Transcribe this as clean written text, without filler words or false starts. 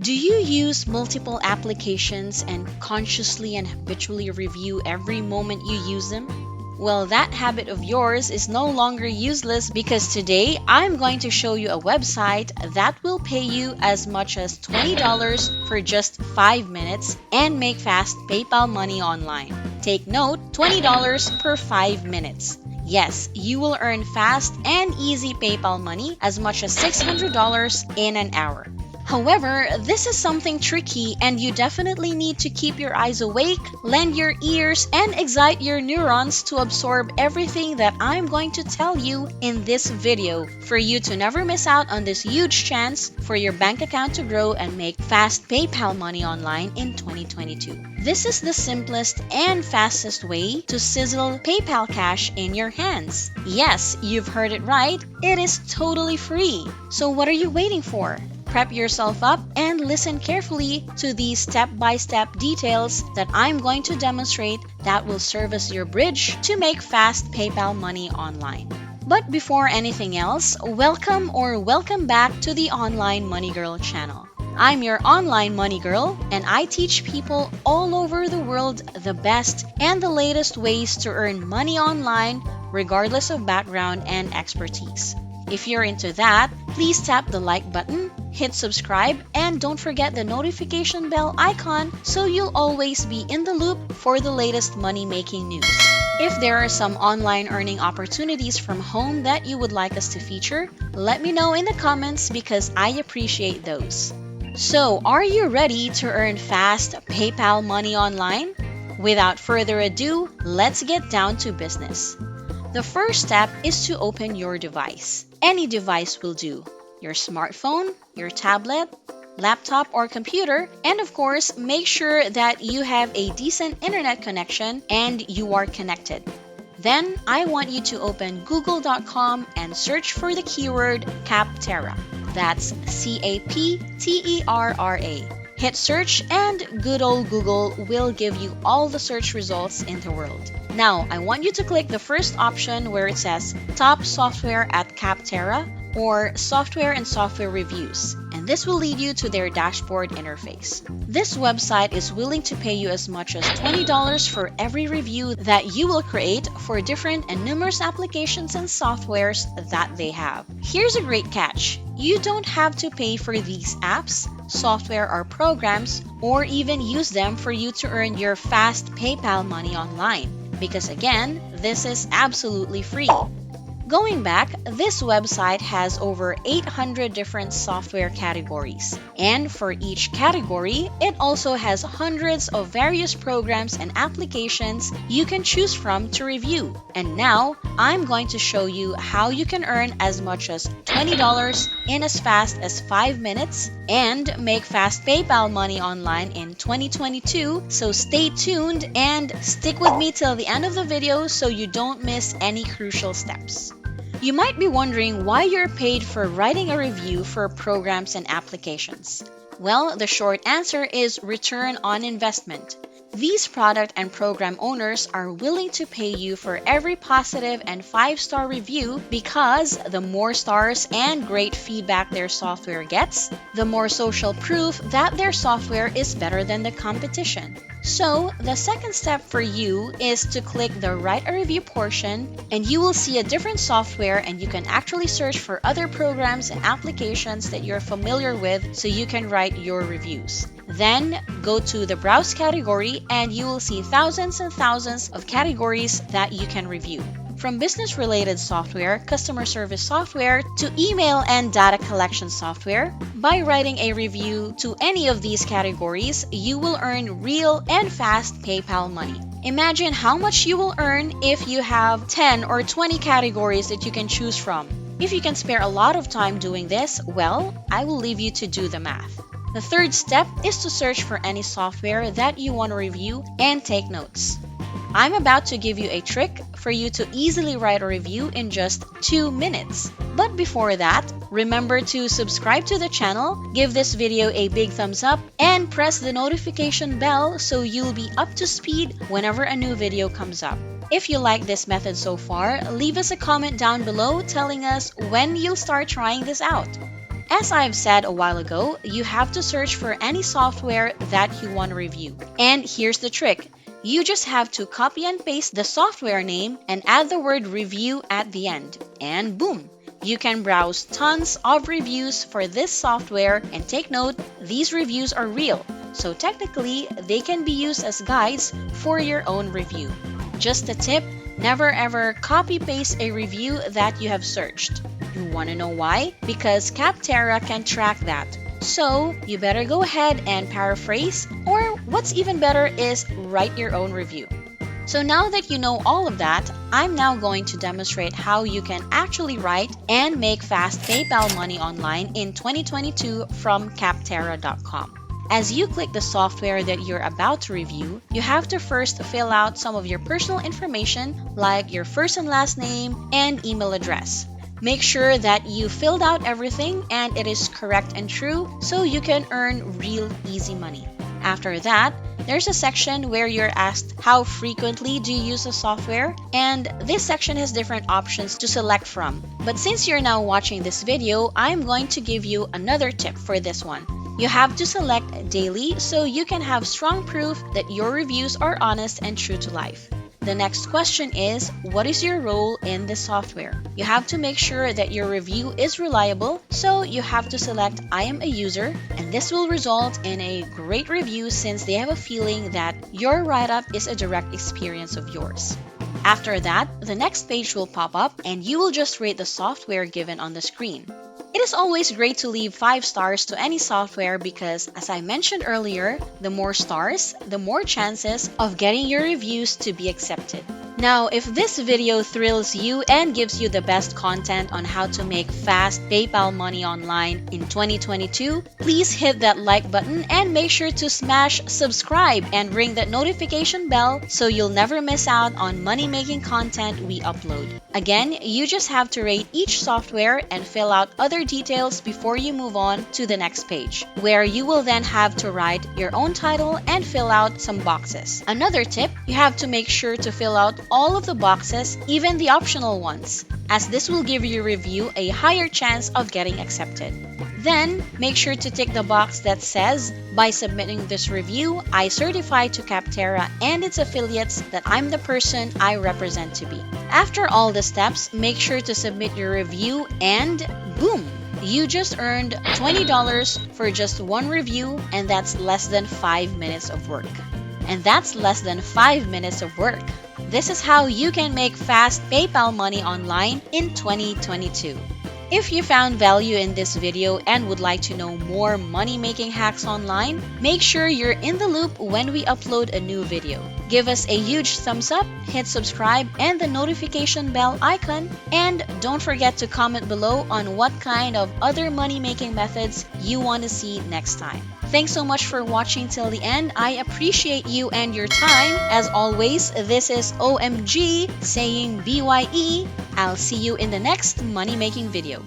Do you use multiple applications and consciously and habitually review every moment you use them? Well, that habit of yours is no longer useless because today I'm going to show you a website that will pay you as much as $20 for just 5 minutes and make fast PayPal money online. Take note, $20 per 5 minutes. Yes, you will earn fast and easy PayPal money as much as $600 in an hour. However, this is something tricky and you definitely need to keep your eyes awake, lend your ears, and excite your neurons to absorb everything that I'm going to tell you in this video for you to never miss out on this huge chance for your bank account to grow and make fast PayPal money online in 2022. This is the simplest and fastest way to sizzle PayPal cash in your hands. Yes, you've heard it right, it is totally free. So what are you waiting for? Prep yourself up and listen carefully to these step-by-step details that I'm going to demonstrate that will serve as your bridge to make fast PayPal money online. But before anything else, welcome back to the Online Money Girl channel. I'm your online money girl, and I teach people all over the world the best and the latest ways to earn money online regardless of background and expertise. If you're into that, please tap the like button, hit subscribe, and don't forget the notification bell icon so you'll always be in the loop for the latest money-making news. If there are some online earning opportunities from home that you would like us to feature, let me know in the comments because I appreciate those. So, are you ready to earn fast PayPal money online? Without further ado, let's get down to business. The first step is to open your device. Any device will do. Your smartphone, your tablet, laptop or computer, and of course, make sure that you have a decent internet connection and you are connected. Then, I want you to open google.com and search for the keyword Capterra. That's CAPTERRA. Hit search and good old Google will give you all the search results in the world. Now, I want you to click the first option where it says Top Software at Capterra or Software and Software Reviews, and this will lead you to their dashboard interface. This website is willing to pay you as much as $20 for every review that you will create for different and numerous applications and softwares that they have. Here's a great catch. You don't have to pay for these apps, software or programs, or even use them for you to earn your fast PayPal money online. Because again, this is absolutely free. Going back, this website has over 800 different software categories. And for each category, it also has hundreds of various programs and applications you can choose from to review. And now, I'm going to show you how you can earn as much as $20 in as fast as 5 minutes and make fast PayPal money online in 2022. So stay tuned and stick with me till the end of the video so you don't miss any crucial steps. You might be wondering why you're paid for writing a review for programs and applications. Well, the short answer is return on investment. These product and program owners are willing to pay you for every positive and 5-star review because the more stars and great feedback their software gets, the more social proof that their software is better than the competition. So, the second step for you is to click the Write a Review portion and you will see a different software and you can actually search for other programs and applications that you're familiar with so you can write your reviews. Then, go to the Browse category and you will see thousands and thousands of categories that you can review. From business-related software, customer service software, to email and data collection software, by writing a review to any of these categories, you will earn real and fast PayPal money. Imagine how much you will earn if you have 10 or 20 categories that you can choose from. If you can spare a lot of time doing this, well, I will leave you to do the math. The third step is to search for any software that you want to review and take notes. I'm about to give you a trick for you to easily write a review in just 2 minutes. But before that, remember to subscribe to the channel, give this video a big thumbs up, and press the notification bell so you'll be up to speed whenever a new video comes up. If you like this method so far, leave us a comment down below telling us when you'll start trying this out. As I've said a while ago, you have to search for any software that you want to review. And here's the trick. You just have to copy and paste the software name and add the word review at the end. And boom! You can browse tons of reviews for this software, and take note, these reviews are real. So technically, they can be used as guides for your own review. Just a tip, never ever copy-paste a review that you have searched. You want to know why? Because Capterra can track that. So you better go ahead and paraphrase, or what's even better is write your own review. So now that you know all of that, I'm now going to demonstrate how you can actually write and make fast PayPal money online in 2022 from Capterra.com. As you click the software that you're about to review, you have to first fill out some of your personal information like your first and last name and email address. Make sure that you filled out everything and it is correct and true so you can earn real easy money. After that, there's a section where you're asked how frequently do you use the software, and this section has different options to select from. But since you're now watching this video, I'm going to give you another tip for this one. You have to select daily so you can have strong proof that your reviews are honest and true to life. The next question is, what is your role in this software? You have to make sure that your review is reliable, so you have to select I am a user, and this will result in a great review since they have a feeling that your write-up is a direct experience of yours. After that, the next page will pop up and you will just rate the software given on the screen. It is always great to leave 5 stars to any software because, as I mentioned earlier, the more stars, the more chances of getting your reviews to be accepted. Now, if this video thrills you and gives you the best content on how to make fast PayPal money online in 2022, please hit that like button and make sure to smash subscribe and ring that notification bell so you'll never miss out on money-making content we upload. Again, you just have to rate each software and fill out other details before you move on to the next page, where you will then have to write your own title and fill out some boxes. Another tip, you have to make sure to fill out all of the boxes, even the optional ones, as this will give your review a higher chance of getting accepted. Then, make sure to tick the box that says, by submitting this review, I certify to Capterra and its affiliates that I'm the person I represent to be. After all the steps, make sure to submit your review and boom! You just earned $20 for just one review, and that's less than 5 minutes of work. And that's less than 5 minutes of work. This is how you can make fast PayPal money online in 2022. If you found value in this video and would like to know more money-making hacks online, make sure you're in the loop when we upload a new video. Give us a huge thumbs up, hit subscribe and the notification bell icon, and don't forget to comment below on what kind of other money-making methods you want to see next time. Thanks so much for watching till the end. I appreciate you and your time. As always, this is OMG saying BYE. I'll see you in the next money-making video.